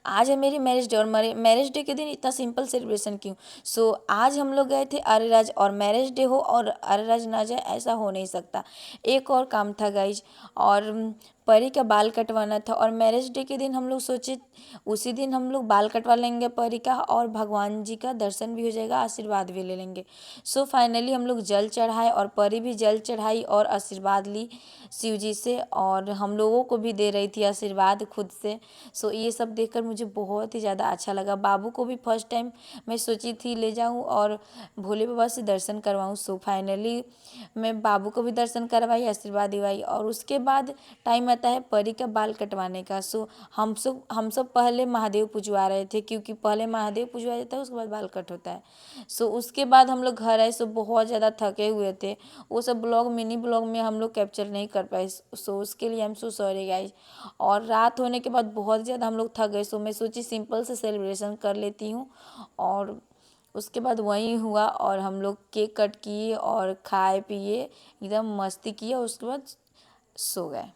आज है मेरी मैरिज डे और मैरिज डे के दिन इतना सिंपल सेलिब्रेशन क्यों। सो आज हम लोग गए थे अरेराज और मैरिज डे हो और अरेराज ना जाए ऐसा हो नहीं सकता। एक और काम था गाइज, और परी का बाल कटवाना था और मैरिज डे के दिन हम लोग सोचे उसी दिन हम लोग बाल कटवा लेंगे परी का और भगवान जी का दर्शन भी हो जाएगा, आशीर्वाद भी ले लेंगे। सो फाइनली हम लोग जल चढ़ाए और परी भी जल चढ़ाई और आशीर्वाद ली शिव जी से, और हम लोगों को भी दे रही थी आशीर्वाद खुद से। सो ये सब देखकर मुझे बहुत ही ज़्यादा अच्छा लगा। बाबू को भी फर्स्ट टाइम मैं सोची थी ले जाऊँ और भोले बाबा से दर्शन करवाऊँ। सो फाइनली मैं बाबू को भी दर्शन करवाई, आशीर्वाद दिवाई, और उसके बाद टाइम आता है परी का बाल कटवाने का। सो हम सब पहले महादेव पूजवा रहे थे, क्योंकि पहले महादेव पूजवा जाता है उसके बाद बाल कट होता है। सो उसके बाद हम लोग घर आए। सो बहुत ज़्यादा थके हुए थे, वो सब ब्लॉग मिनी ब्लॉग में हम लोग कैप्चर नहीं कर पाए। सो उसके लिए I am so sorry guys. और रात होने के बाद बहुत ज़्यादा हम लोग थक गए। सो मैं सोची सिंपल से सेलिब्रेशन कर लेती हूँ, और उसके बाद वही हुआ और हम लोग केक कट किए और खाए पिए एकदम मस्ती किए, उसके बाद सो गए।